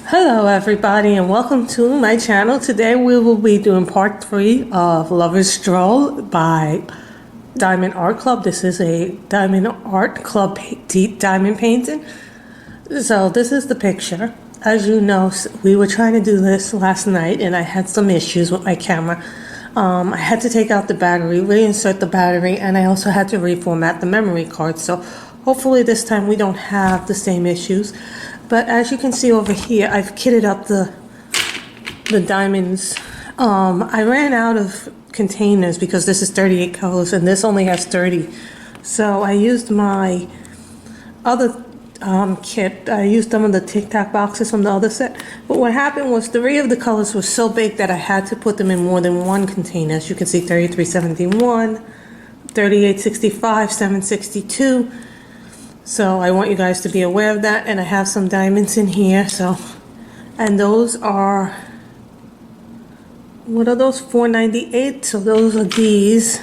Hello everybody and welcome to my channel. Today we will be doing part 3 of Lover's Stroll by Diamond Art Club. This is a Diamond Art Club diamond painting. So this is the picture. As you know, we were trying to do this last night and I had some issues with my camera. I had to take out the battery, reinsert the battery, and I also had to reformat the memory card. So hopefully this time we don't have the same issues. But as you can see over here, I've kitted up the diamonds. I ran out of containers because this is 38 colors and this only has 30. So I used my other kit. I used some of the Tic Tac boxes from the other set. But what happened was 3 of the colors were so big that I had to put them in more than one container. As you can see, 3371, 3865, 762. So I want you guys to be aware of that, and I have some diamonds in here. And those are, what are those? 498. So those are these.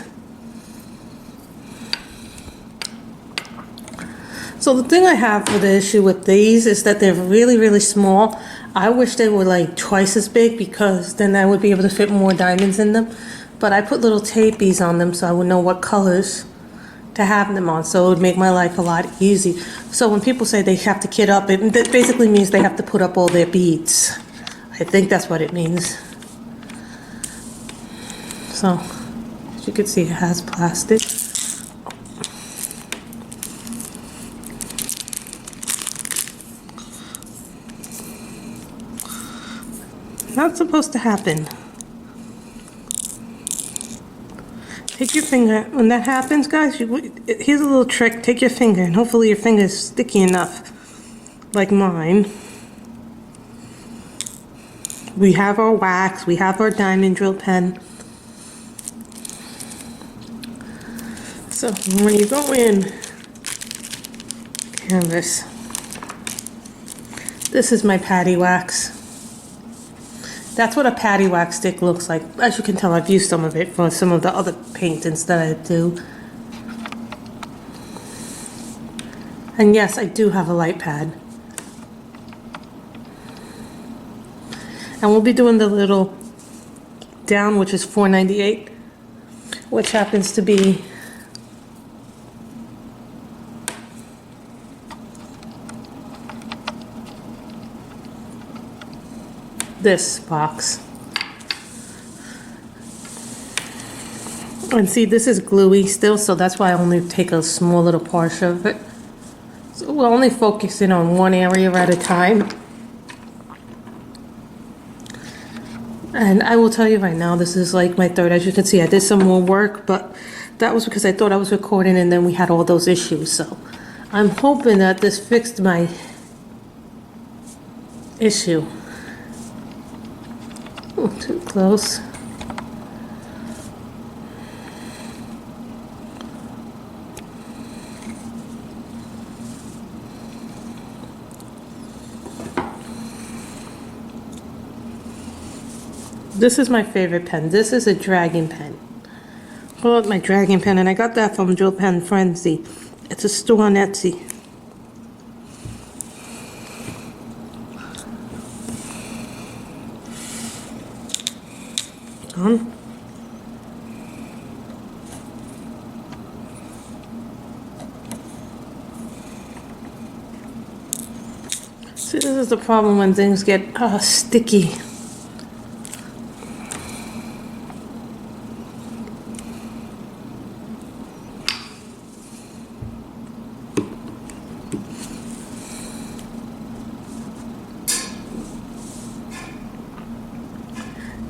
So the thing I have for the issue with these is that they're really, really small. I wish they were like twice as big because then I would be able to fit more diamonds in them. But I put little tapees on them so I would know what colors to have them on, so it would make my life a lot easy. So when people say they have to kit up, it basically means they have to put up all their beads. I think that's what it means. So as you can see, it has plastic. Not supposed to happen. Take your finger. When that happens, guys, here's a little trick. Take your finger, and hopefully your finger is sticky enough, like mine. We have our wax. We have our diamond drill pen. So when you go in canvas, this is my patty wax. That's what a patty wax stick looks like. As you can tell, I've used some of it for some of the other paintings that I do. And yes, I do have a light pad. And we'll be doing the little down, which is 498, which happens to be this box. And see, this is gluey still, so that's why I only take a small little portion of it. So we're only focusing on one area at a time. And I will tell you right now, this is like my third. As you can see, I did some more work, but that was because I thought I was recording and then we had all those issues. So I'm hoping that this fixed my issue. Oh, too close. This is my favorite pen. This is a dragon pen. I love my dragon pen, and I got that from Drill Pen Frenzy. It's a store on Etsy. See, this is the problem when things get sticky.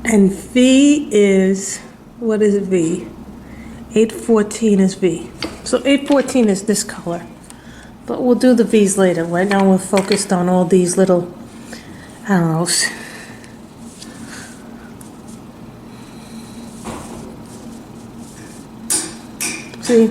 And V is, what is V? 814 is V. So 814 is this color. But we'll do the V's later. Right now we're focused on all these little arrows. See?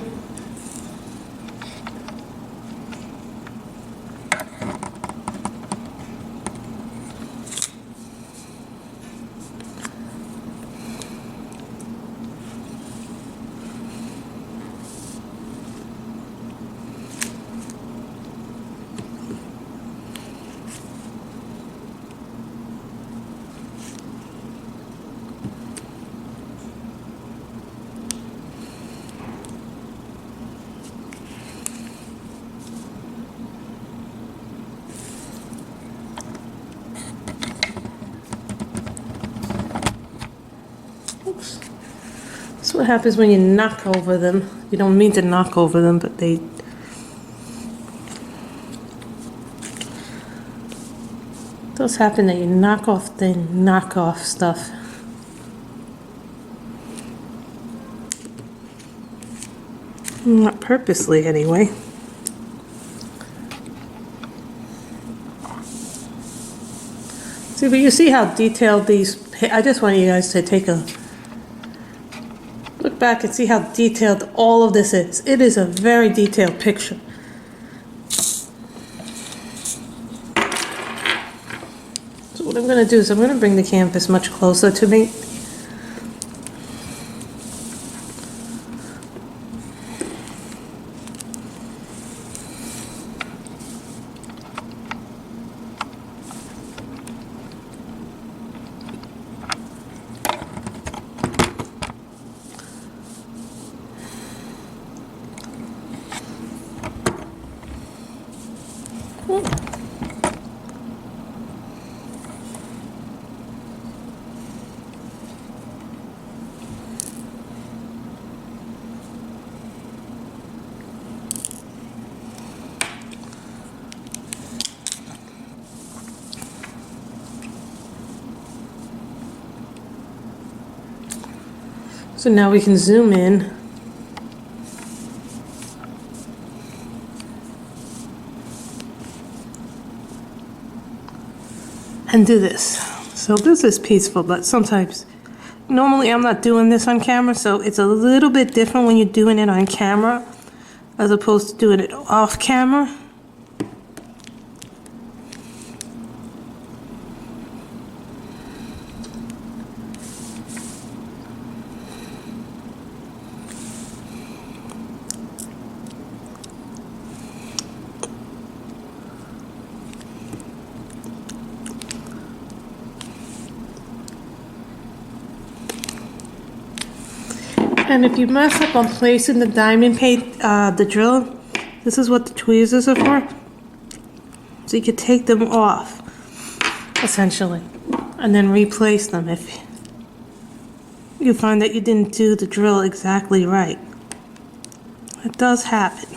what happens when you knock over them. You don't mean to knock over them, but they... It does happen that you knock off stuff. Not purposely, anyway. See, but you see how detailed these... I just want you guys to take a look back and see how detailed all of this is. It is a very detailed picture. So what I'm going to do is I'm going to bring the canvas much closer to me. So now we can zoom in. And do this. So this is peaceful, but sometimes, normally I'm not doing this on camera, so it's a little bit different when you're doing it on camera as opposed to doing it off camera. And if you mess up on placing the diamond paint, the drill, this is what the tweezers are for. So you could take them off, essentially, and then replace them if you find that you didn't do the drill exactly right. It does happen.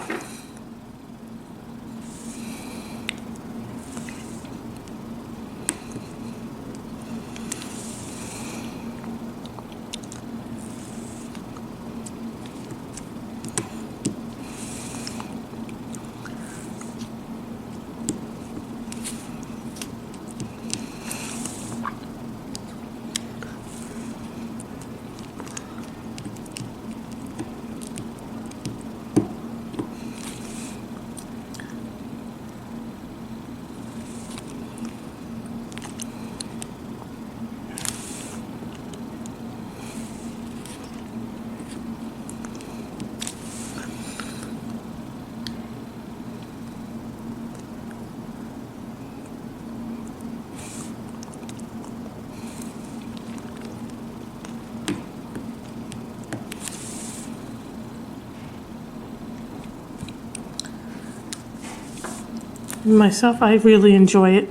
Myself, I really enjoy it.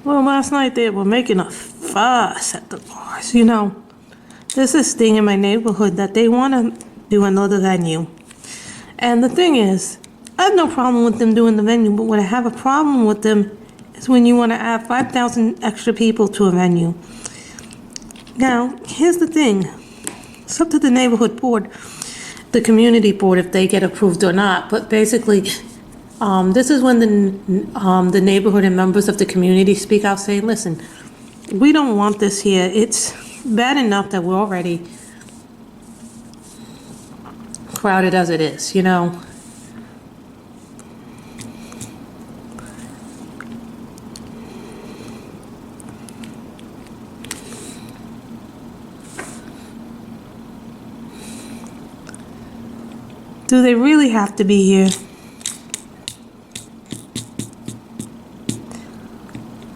Well, last night they were making a fuss at the bars. You know, there's this thing in my neighborhood that they want to do another venue. And the thing is, I have no problem with them doing the venue, but what I have a problem with them is when you want to add 5,000 extra people to a venue. Now, here's the thing. It's up to the neighborhood board, the community board, if they get approved or not. But basically, this is when the neighborhood and members of the community speak out saying, listen, we don't want this here. It's bad enough that we're already crowded as it is, you know. Do they really have to be here?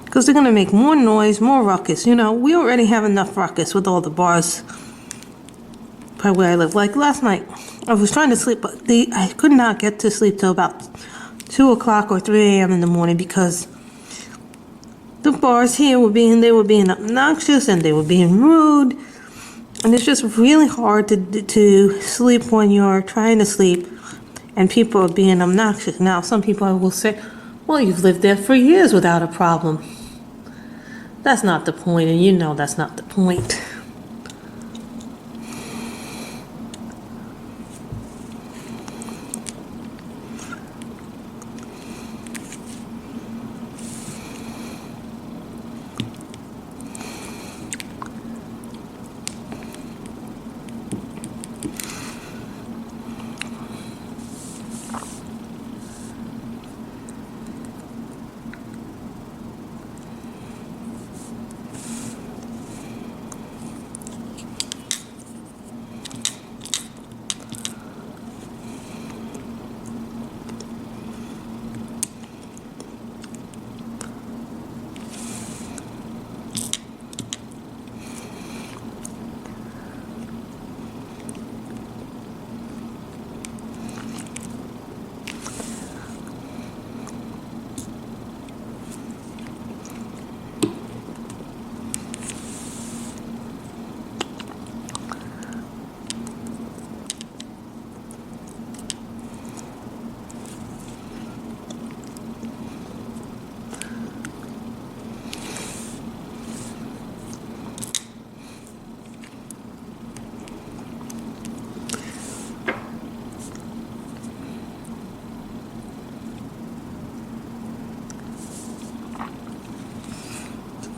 Because they're going to make more noise, more ruckus. You know, we already have enough ruckus with all the bars by where I live. Like last night, I was trying to sleep, but I could not get to sleep till about 2 o'clock or 3 a.m. in the morning because the bars here were being obnoxious and they were being rude. And it's just really hard to sleep when you're trying to sleep and people are being obnoxious. Now, some people will say, well, you've lived there for years without a problem. That's not the point, and you know that's not the point.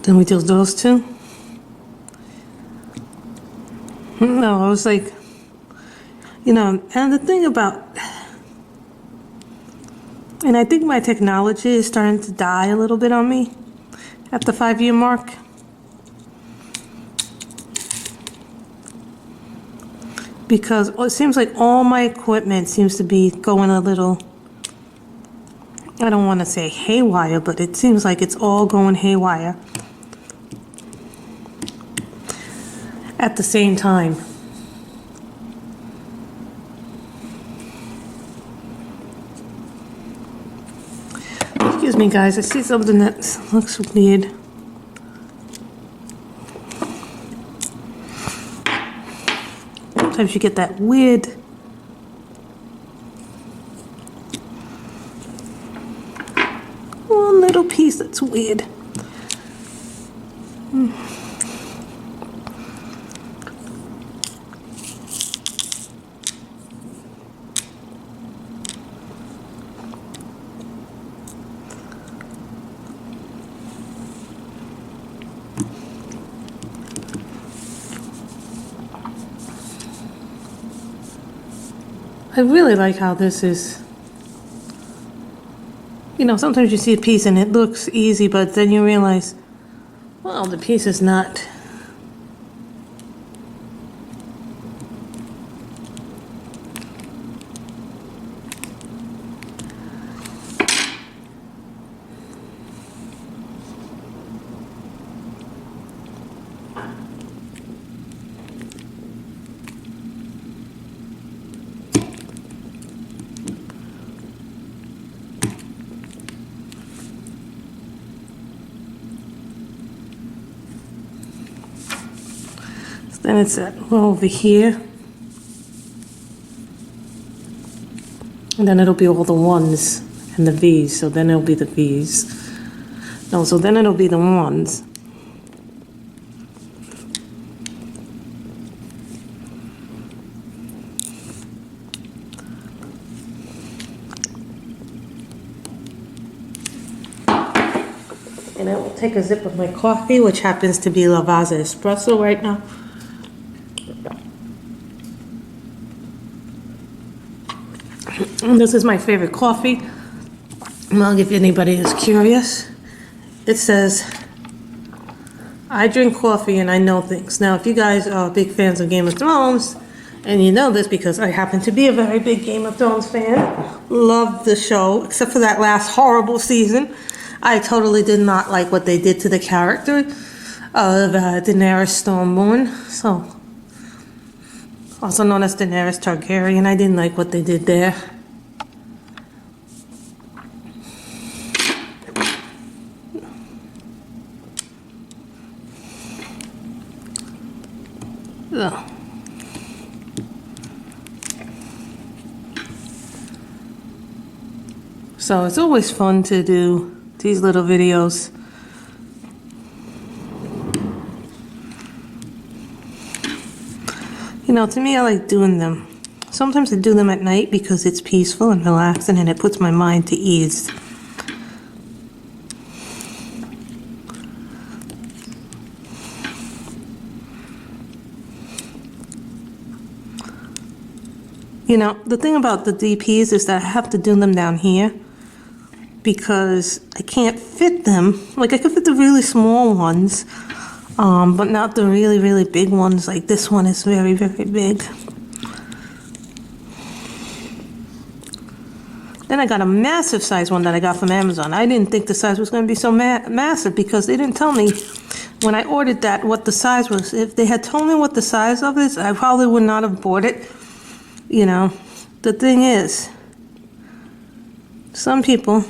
Then we do those two. No, I was like, and the thing about, and I think my technology is starting to die a little bit on me at the 5-year mark. Because it seems like all my equipment seems to be going a little, I don't want to say haywire, but it seems like it's all going haywire at the same time. Excuse me, guys, I see something that looks weird. Sometimes you get that weird one little piece that's weird. I really like how this is, sometimes you see a piece and it looks easy, but then you realize, well, the piece is not. Then it's over here. And then it'll be all the ones and the V's. So then it'll be the V's. No, so then it'll be the ones. And I will take a sip of my coffee, which happens to be Lavazza Espresso right now. And this is my favorite coffee mug, if anybody is curious. It says, I drink coffee and I know things. Now, if you guys are big fans of Game of Thrones, and you know this because I happen to be a very big Game of Thrones fan, loved the show, except for that last horrible season. I totally did not like what they did to the character of Daenerys Stormborn, so also known as Daenerys Targaryen. I didn't like what they did there. Ugh. So it's always fun to do these little videos. You know, to me, I like doing them. Sometimes I do them at night because it's peaceful and relaxing and it puts my mind to ease. You know, the thing about the DPs is that I have to do them down here because I can't fit them. Like, I could fit the really small ones, but not the really, really big ones. Like, this one is very, very big. Then I got a massive size one that I got from Amazon. I didn't think the size was going to be so massive because they didn't tell me when I ordered that what the size was. If they had told me what the size of it, I probably would not have bought it. You know, the thing is, some people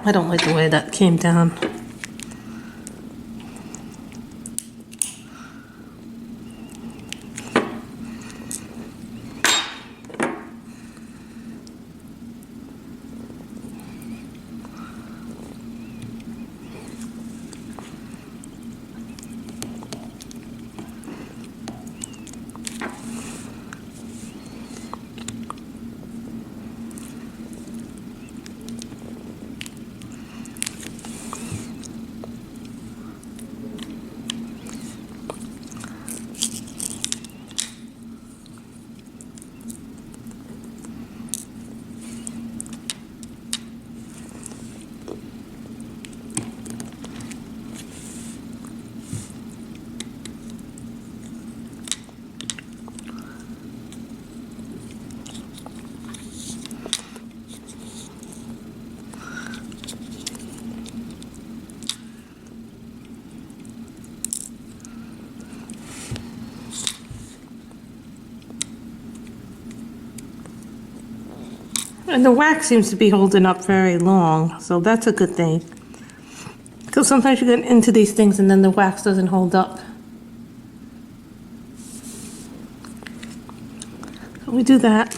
I don't like the way that came down. And the wax seems to be holding up very long, so that's a good thing. Because sometimes you get into these things and then the wax doesn't hold up. So we do that.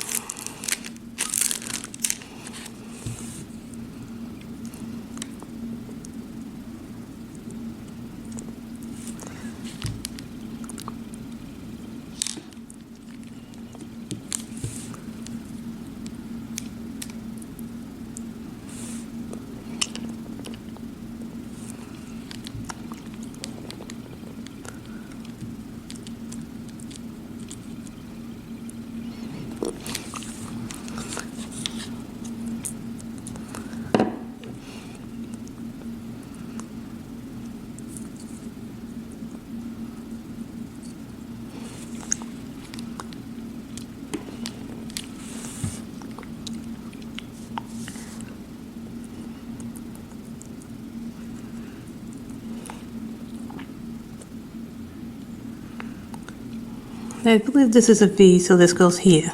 I believe this is a V, so this goes here.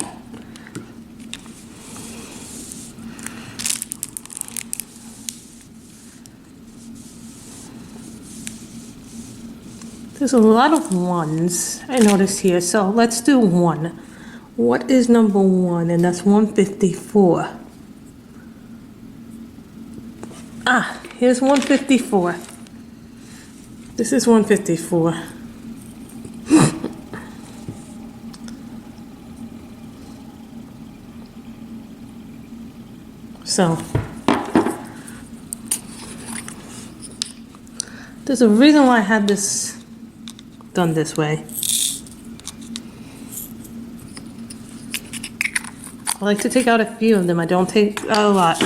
There's a lot of ones I noticed here, so let's do one. What is number one? And that's 154. Ah, here's 154. This is 154. So, there's a reason why I had this done this way. I like to take out a few of them. I don't take out a lot.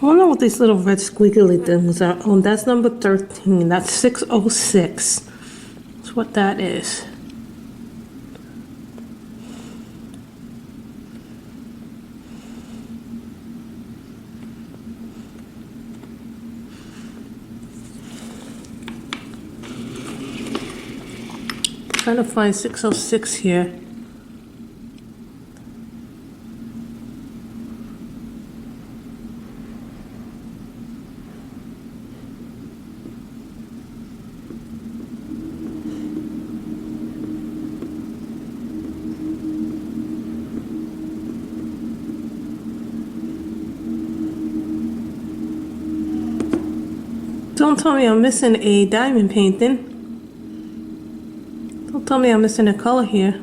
I wonder what these little red squiggly things are. Oh, that's number 13. That's 606. That's what that is. Trying to find 606 here. Don't tell me I'm missing a diamond painting. Don't tell me I'm missing a color here.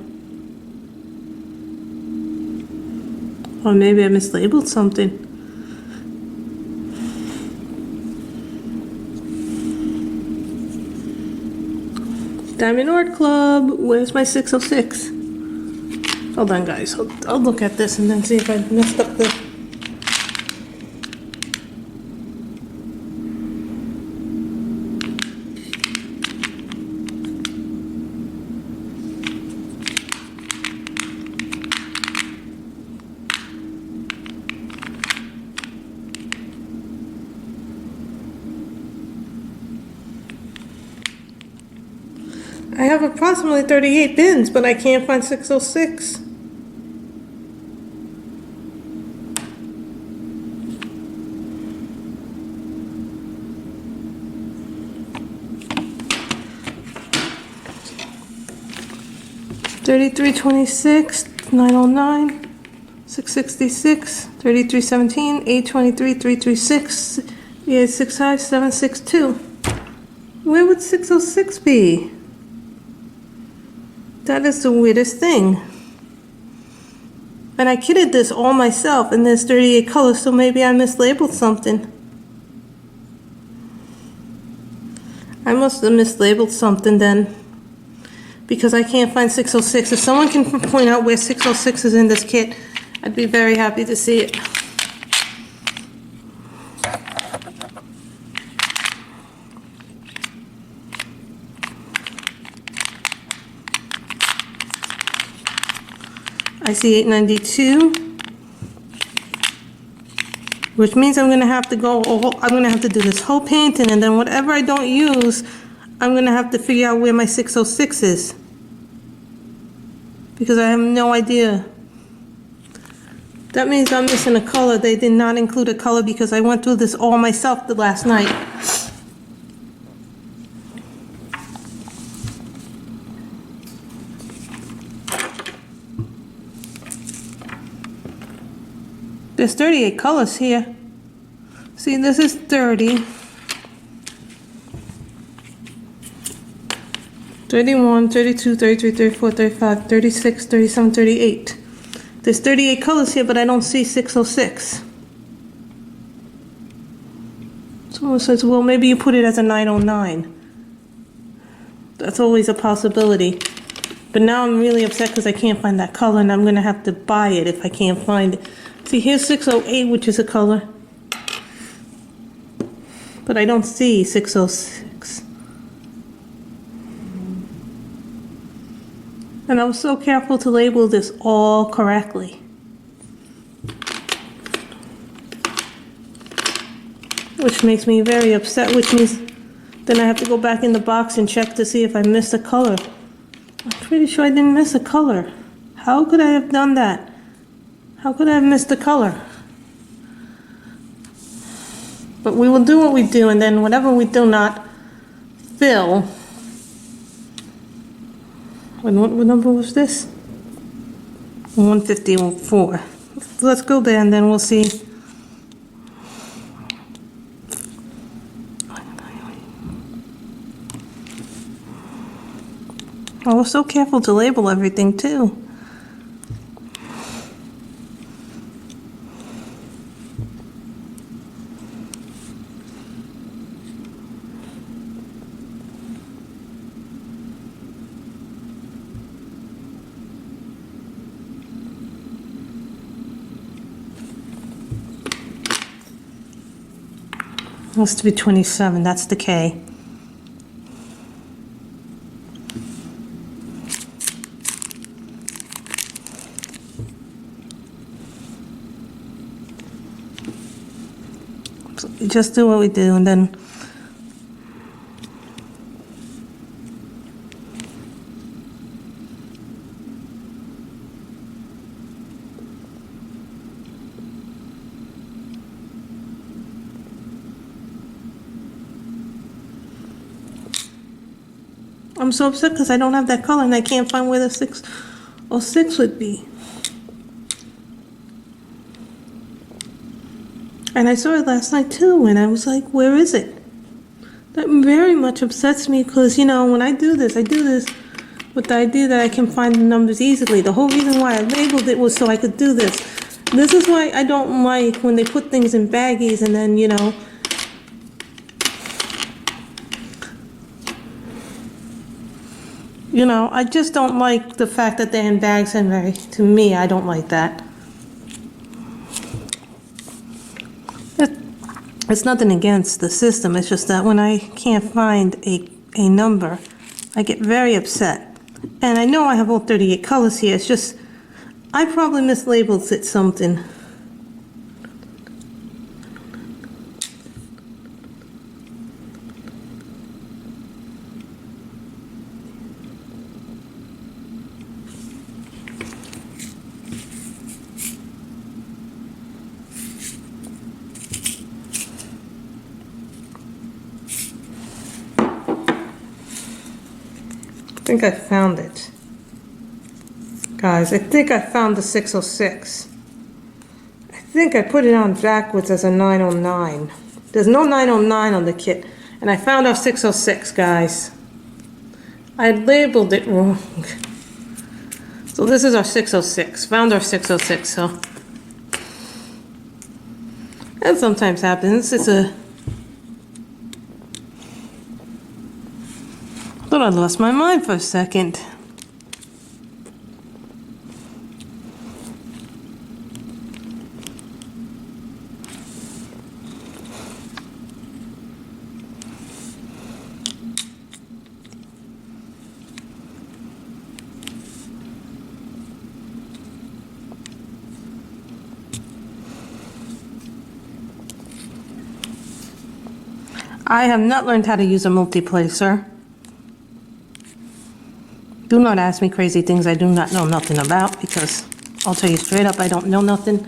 Or maybe I mislabeled something. Diamond Art Club, where's my 606? Hold on guys, I'll look at this and then see if I messed up the... I have approximately 38 bins, but I can't find 606. $33.26, 909, 666, $33.17, 823, 336, 865, 762. Where would 606 be? That is the weirdest thing. And I kitted this all myself, and there's 38 colors, so maybe I mislabeled something. I must have mislabeled something then, because I can't find 606. If someone can point out where 606 is in this kit, I'd be very happy to see it. I see 892, which means I'm going to have to do this whole painting, and then whatever I don't use, I'm going to have to figure out where my 606 is, because I have no idea. That means I'm missing a color. They did not include a color because I went through this all myself the last night. There's 38 colors here. See, this is 30. 31, 32, 33, 34, 35, 36, 37, 38. There's 38 colors here, but I don't see 606. Someone says, well, maybe you put it as a 909. That's always a possibility. But now I'm really upset because I can't find that color, and I'm going to have to buy it if I can't find it. See, here's 608, which is a color. But I don't see 606. And I was so careful to label this all correctly. Which makes me very upset, which means then I have to go back in the box and check to see if I missed a color. I'm pretty sure I didn't miss a color. How could I have done that? How could I have missed a color? But we will do what we do, and then whatever we do not fill. What number was this? 154. Let's go there and then we'll see. I was so careful to label everything too. Must be 27, that's the K. So just do what we do, and then I'm so upset because I don't have that color and I can't find where the 606 would be. And I saw it last night too, and I was like, where is it? That very much upsets me because, you know, when I do this with the idea that I can find the numbers easily. The whole reason why I labeled it was so I could do this. This is why I don't like when they put things in baggies and then, you know, I just don't like the fact that they're in bags, and to me, I don't like that. It's nothing against the system, it's just that when I can't find a number, I get very upset. And I know I have all 38 colors here, it's just, I probably mislabeled it something. I think I found it. Guys, I think I found the 606. I think I put it on backwards as a 909. There's no 909 on the kit. And I found our 606, guys. I labeled it wrong. So this is our 606. Found our 606, so. That sometimes happens. It's a... Thought I lost my mind for a second. I have not learned how to use a multiplacer. Do not ask me crazy things I do not know nothing about, because I'll tell you straight up, I don't know nothing.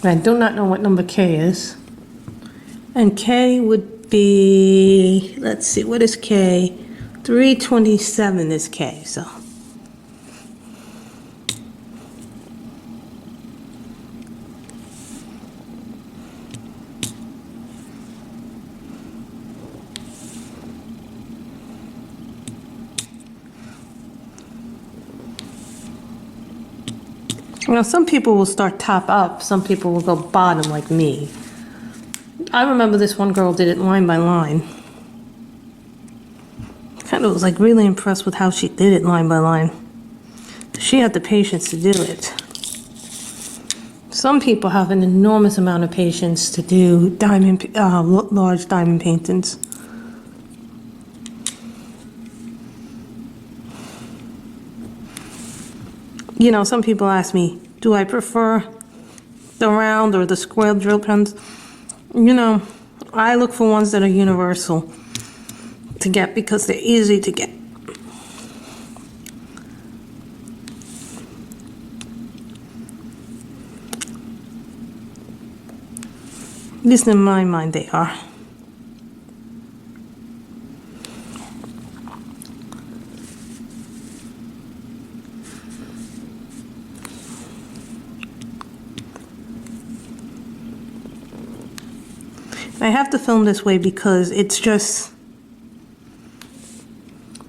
I do not know what number K is. And K would be, let's see, what is K? 327 is K, so. You know, some people will start top up, some people will go bottom like me. I remember this one girl did it line by line. Kind of was like really impressed with how she did it line by line. She had the patience to do it. Some people have an enormous amount of patience to do large diamond paintings. You know, some people ask me, do I prefer the round or the square drill pens? You know, I look for ones that are universal to get because they're easy to get. At least in my mind they are. I have to film this way because it's just,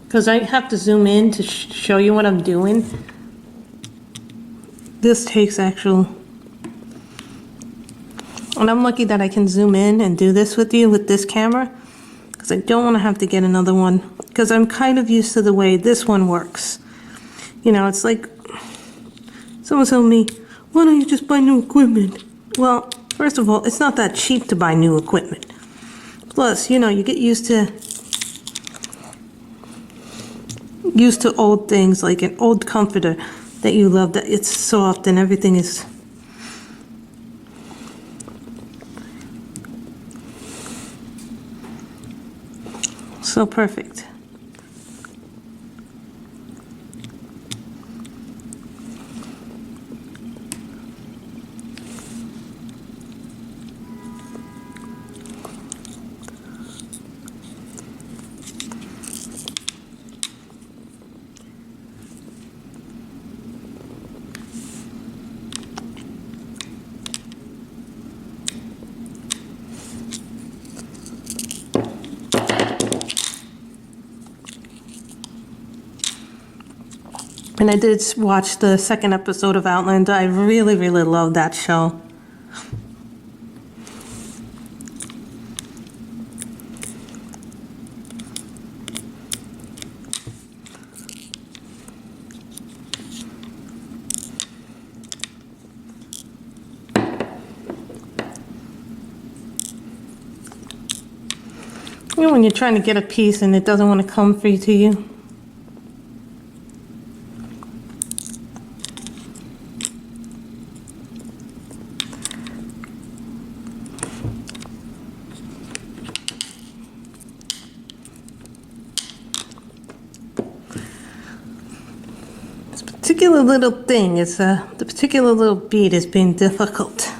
because I have to zoom in to show you what I'm doing. This takes actual, and I'm lucky that I can zoom in and do this with you with this camera, because I don't want to have to get another one, because I'm kind of used to the way this one works. You know, it's like someone told me, why don't you just buy new equipment? Well, first of all, it's not that cheap to buy new equipment. Plus, you know, you get used to old things, like an old comforter that you love, that it's soft and everything is so perfect. And I did watch the second episode of Outlander. I really, really love that show. You know, when you're trying to get a piece and it doesn't want to come free to you. Particular little thing is the particular little bead has been difficult.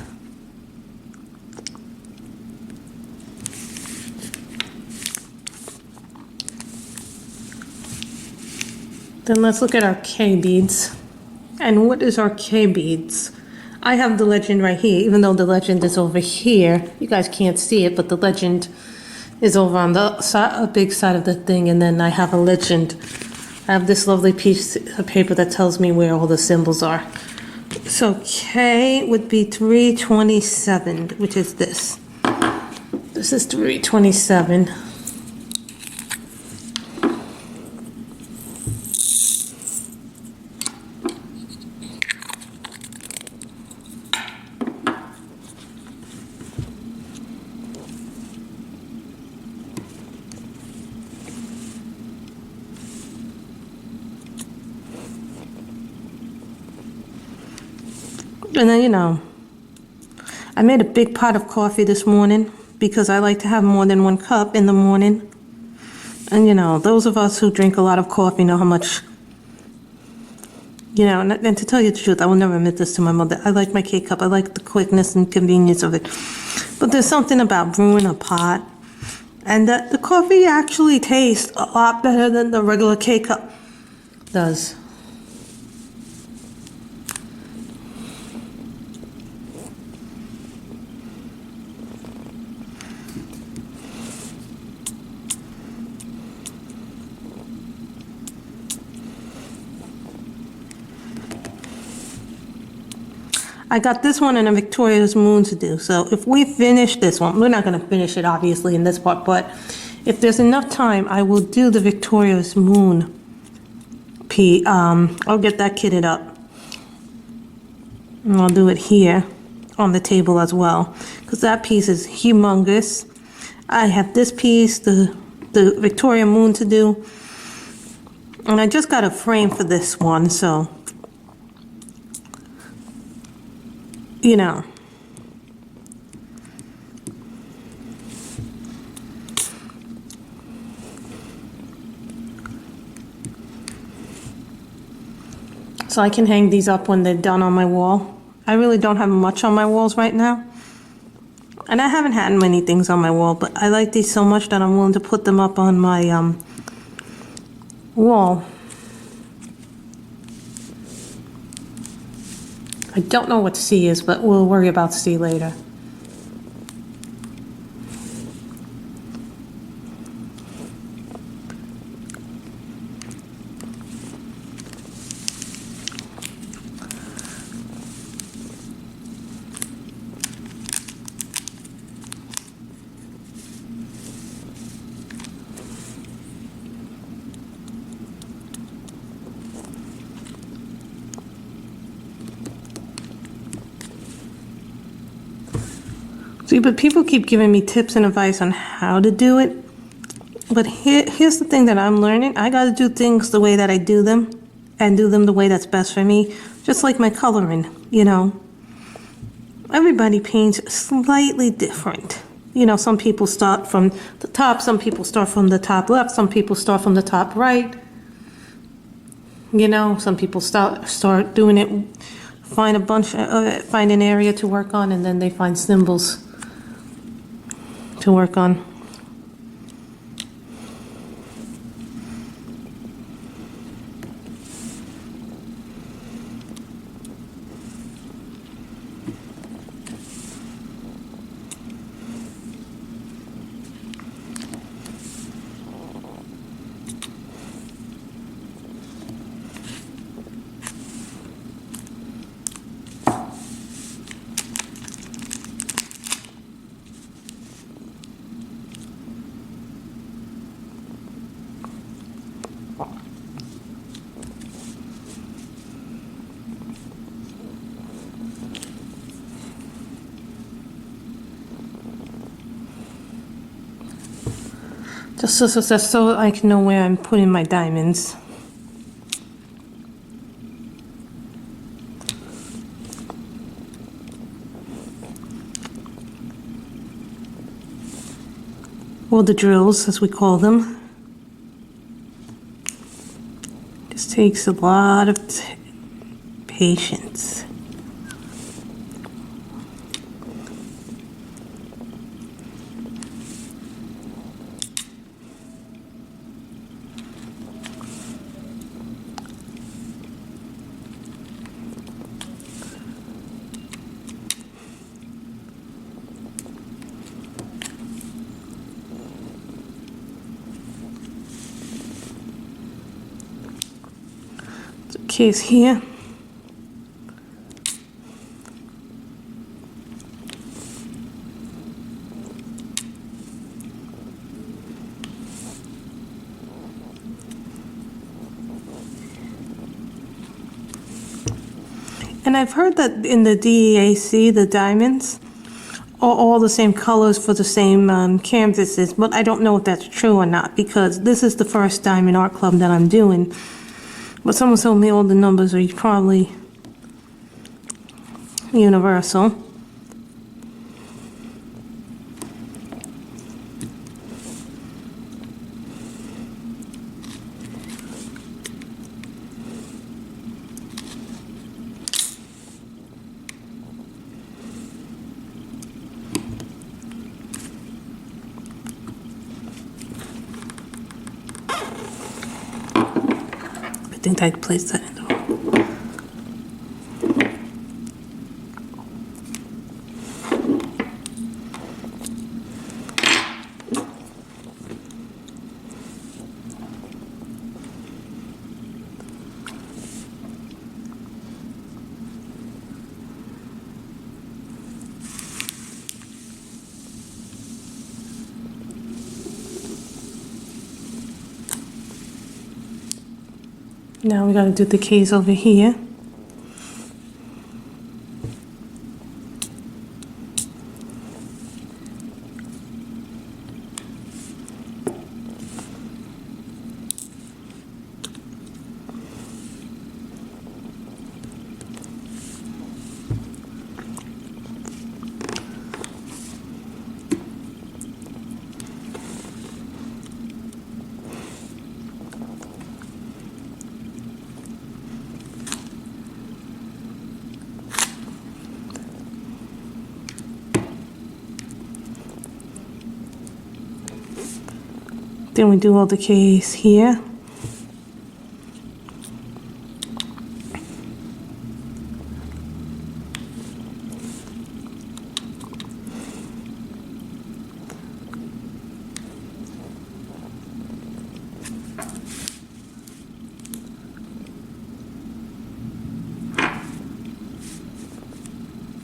Then let's look at our K beads. And what is our K beads? I have the legend right here, even though the legend is over here. You guys can't see it, but the legend is over on the side, a big side of the thing, and then I have a legend. I have this lovely piece of paper that tells me where all the symbols are. So K would be 327, which is this. This is 327. And then, you know, I made a big pot of coffee this morning because I like to have more than one cup in the morning. And, you know, those of us who drink a lot of coffee know how much, you know, and to tell you the truth, I will never admit this to my mother. I like my K-cup. I like the quickness and convenience of it. But there's something about brewing a pot, and that the coffee actually tastes a lot better than the regular K-cup does. I got this one and a Victoria's Moon to do. So if we finish this one, we're not going to finish it obviously in this part, but if there's enough time, I will do the Victoria's Moon I'll get that kitted up. And I'll do it here on the table as well, because that piece is humongous. I have this piece, the Victoria Moon to do. And I just got a frame for this one, so you know. So I can hang these up when they're done on my wall. I really don't have much on my walls right now. And I haven't had many things on my wall, but I like these so much that I'm willing to put them up on my wall. I don't know what C is, but we'll worry about C later. See, but people keep giving me tips and advice on how to do it. But here's the thing that I'm learning. I got to do things the way that I do them and do them the way that's best for me. Just like my coloring, you know. Everybody paints slightly different. You know, some people start from the top, some people start from the top left, some people start from the top right. You know, some people start doing it, find an area to work on, and then they find symbols to work on. Just so I can know where I'm putting my diamonds. Or the drills, as we call them. This takes a lot of patience. Case here. And I've heard that in the DEAC, the diamonds are all the same colors for the same canvases, but I don't know if that's true or not, because this is the first Diamond Art Club that I'm doing. But someone told me all the numbers are probably universal. I think I placed that in the hole. Now we gotta do the case over here. Then we do all the case here.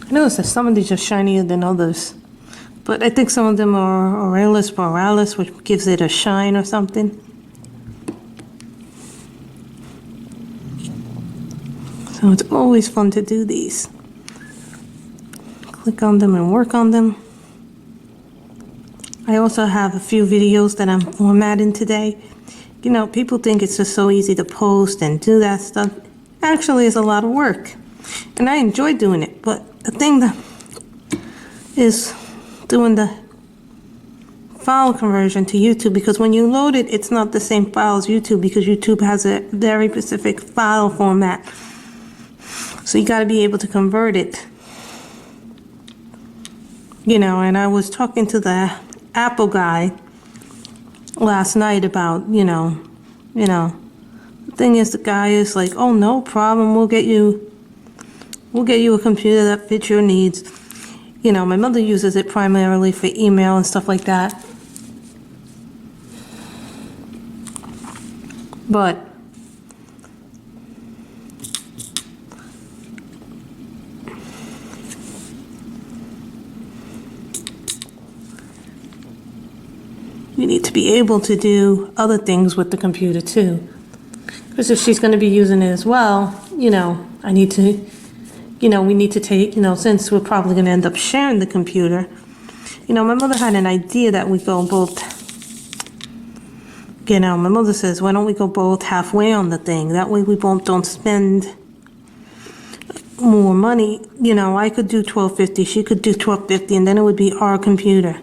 I noticed that some of these are shinier than others, but I think some of them are Aurelis borealis, which gives it a shine or something. So it's always fun to do these. Click on them and work on them. I also have a few videos that I'm formatting today. You know, people think it's just so easy to post and do that stuff. Actually, it's a lot of work, and I enjoy doing it, but the thing that is doing the file conversion to YouTube, because when you load it, it's not the same file as YouTube, because YouTube has a very specific file format. So you got to be able to convert it. You know, and I was talking to the Apple guy last night about, you know, the thing is, the guy is like, oh, no problem, we'll get you a computer that fits your needs. You know, my mother uses it primarily for email and stuff like that. But you need to be able to do other things with the computer too. Because if she's going to be using it as well, you know, I need to, you know, we need to take, you know, since we're probably going to end up sharing the computer, you know, my mother had an idea that we go both, you know, my mother says, why don't we go both halfway on the thing? That way we both don't spend more money. You know, I could do $12.50, she could do $12.50, and then it would be our computer.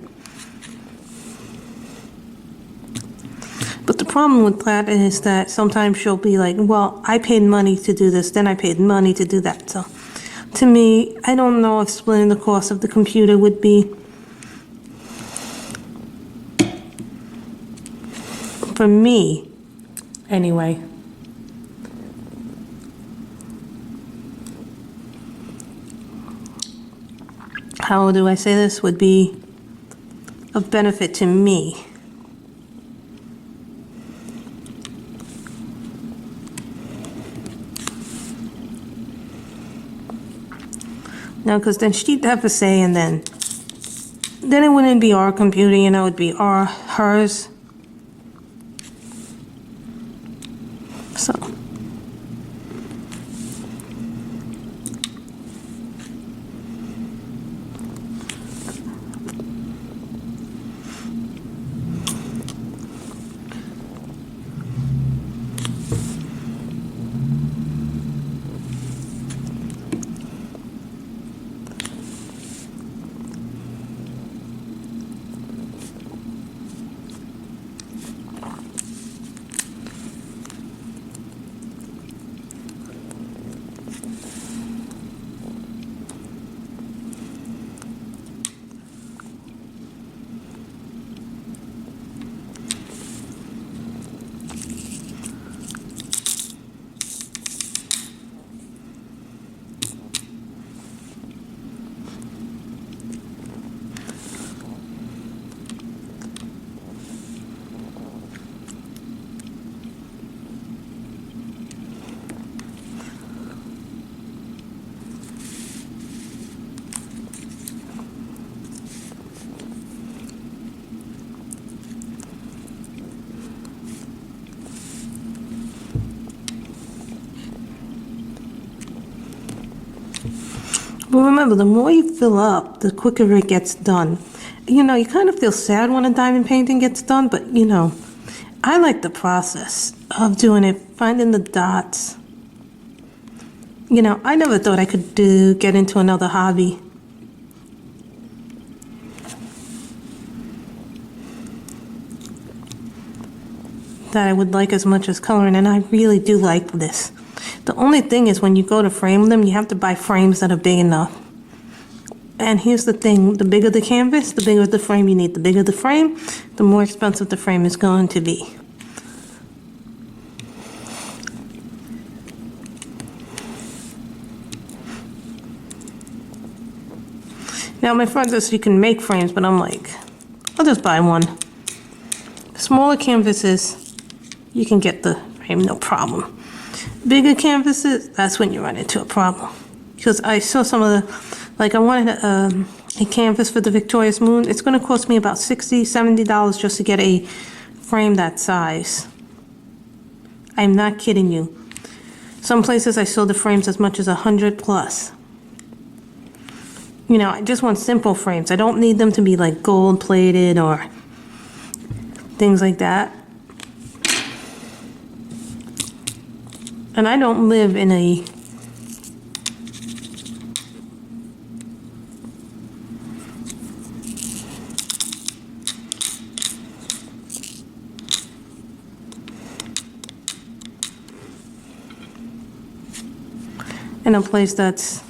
But the problem with that is that sometimes she'll be like, well, I paid money to do this, then I paid money to do that. So to me, I don't know if splitting the cost of the computer would be, for me, anyway. How do I say this? Would be of benefit to me. No, because then she'd have a say, and then it wouldn't be our computer, you know, it'd be hers. So. But remember, the more you fill up, the quicker it gets done. You know, you kind of feel sad when a diamond painting gets done, but, you know, I like the process of doing it, finding the dots. You know, I never thought I could get into another hobby. That I would like as much as coloring, and I really do like this. The only thing is when you go to frame them, you have to buy frames that are big enough. And here's the thing, the bigger the canvas, the bigger the frame you need. The bigger the frame, the more expensive the frame is going to be. Now my friend says you can make frames, but I'm like, I'll just buy one. Smaller canvases, you can get the frame, no problem. Bigger canvases, that's when you run into a problem. Because I saw some of the, like I wanted a canvas for the Victorious Moon. It's going to cost me about $60, $70 just to get a frame that size. I'm not kidding you. Some places I saw the frames as much as 100 plus. You know, I just want simple frames. I don't need them to be like gold plated or things like that. And I don't live in a place that's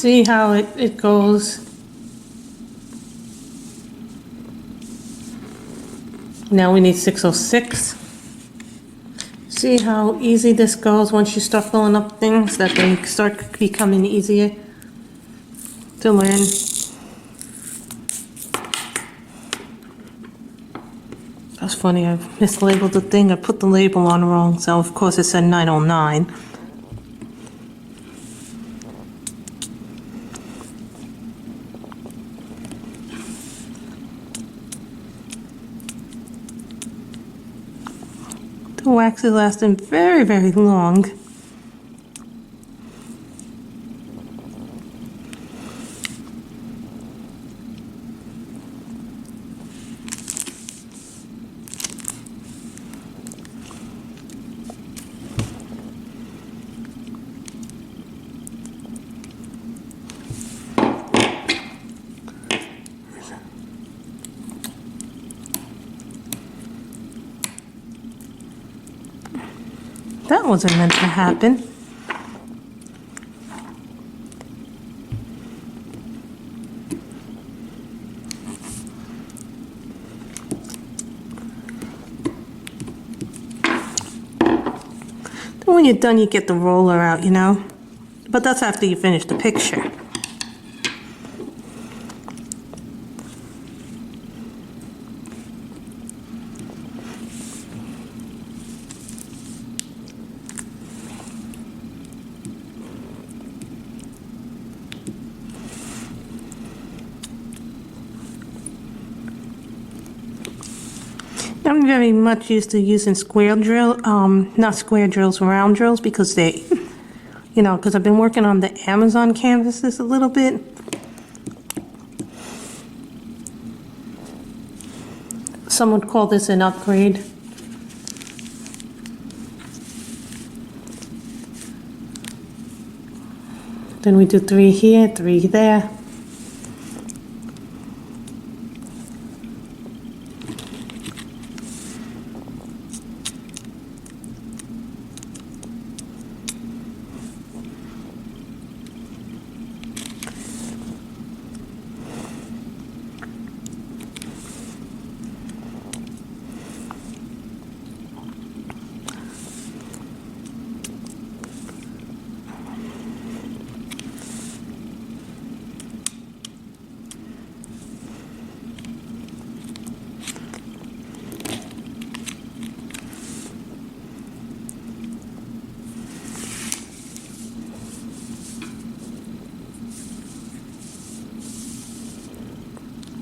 see how it goes. Now we need 606. See how easy this goes once you start filling up things, that they start becoming easier to learn. That's funny, I mislabeled the thing. I put the label on wrong, so of course it said 909. The wax is lasting very, very long. That wasn't meant to happen. Then when you're done, you get the roller out, you know? But that's after you finish the picture. I'm very much used to using square drill, not square drills, round drills, because they, you know, because I've been working on the Amazon canvases a little bit. Some would call this an upgrade. Then we do 3 here, 3 there.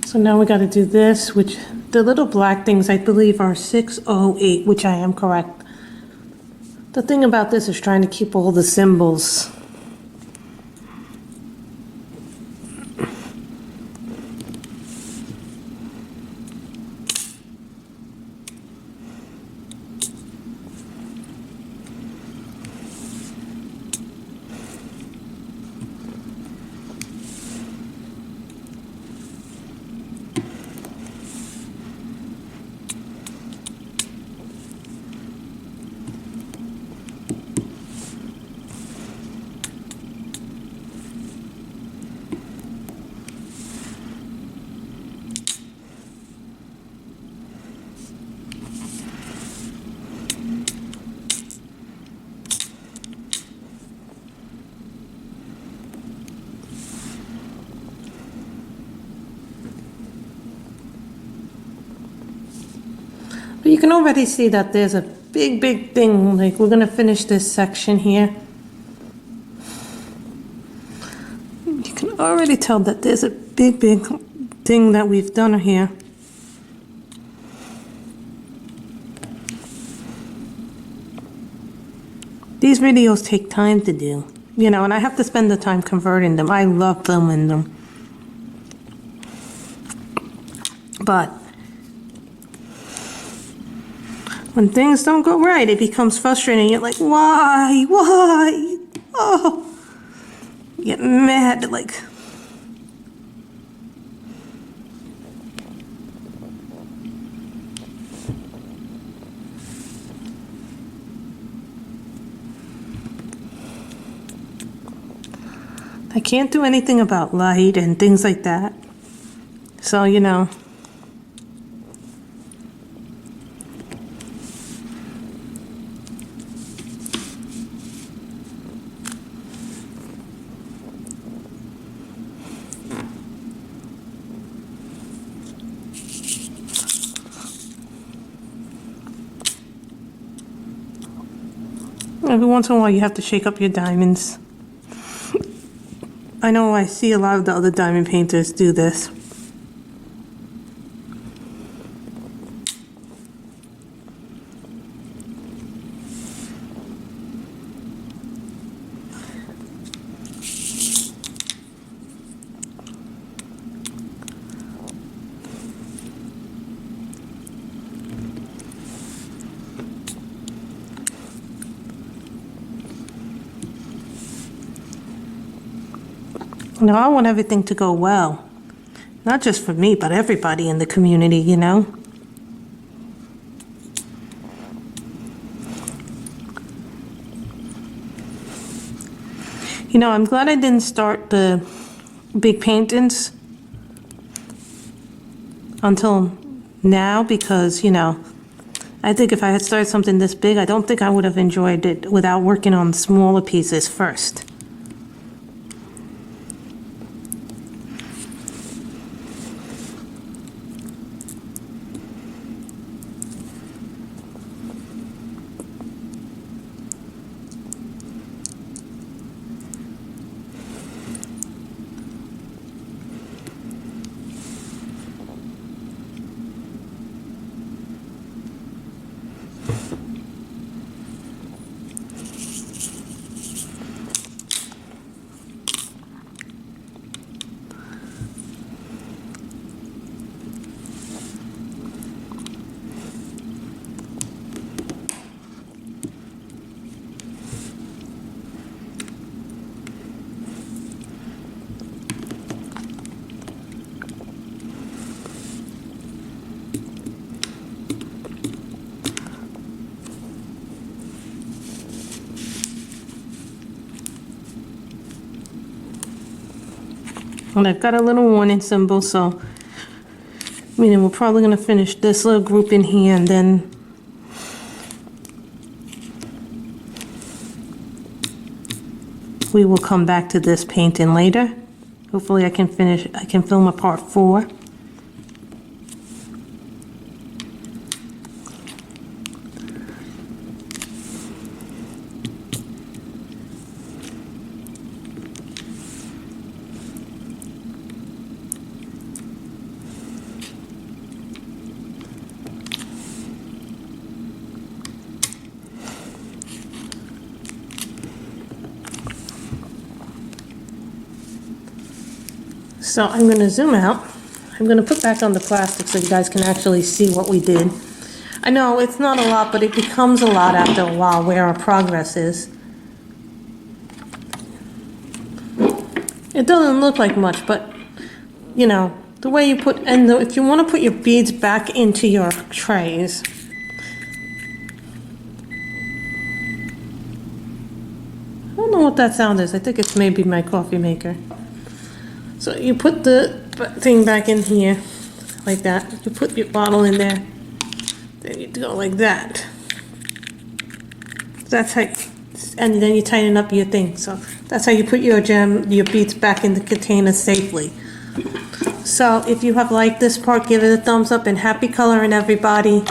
So now we got to do this, which the little black things I believe are 608, which I am correct. The thing about this is trying to keep all the symbols. But you can already see that there's a big thing, like we're gonna finish this section here. You can already tell that there's a big thing that we've done here. These videos take time to do, you know, and I have to spend the time converting them. I love filming them. But when things don't go right, it becomes frustrating. You're like, why? Oh, you get mad, like. I can't do anything about light and things like that. So, you know. Every once in a while you have to shake up your diamonds. I know I see a lot of the other diamond painters do this. Now, I want everything to go well. Not just for me, but everybody in the community, you know? You know, I'm glad I didn't start the big paintings until now because, you know, I think if I had started something this big, I don't think I would have enjoyed it without working on smaller pieces first. And I've got a little warning symbol, so meaning we're probably going to finish this little group in here and then we will come back to this painting later. Hopefully I can film a part 4. So I'm going to zoom out. I'm going to put back on the plastic so you guys can actually see what we did. I know it's not a lot, but it becomes a lot after a while where our progress is. It doesn't look like much, but you know, the way you put, and if you want to put your beads back into your trays, I don't know what that sound is. I think it's maybe my coffee maker. So you put the thing back in here like that. You put your bottle in there. Then you go like that. That's how, and then you tighten up your thing. So that's how you put your beads back in the container safely. So if you have liked this part, give it a thumbs up, and happy coloring, everybody.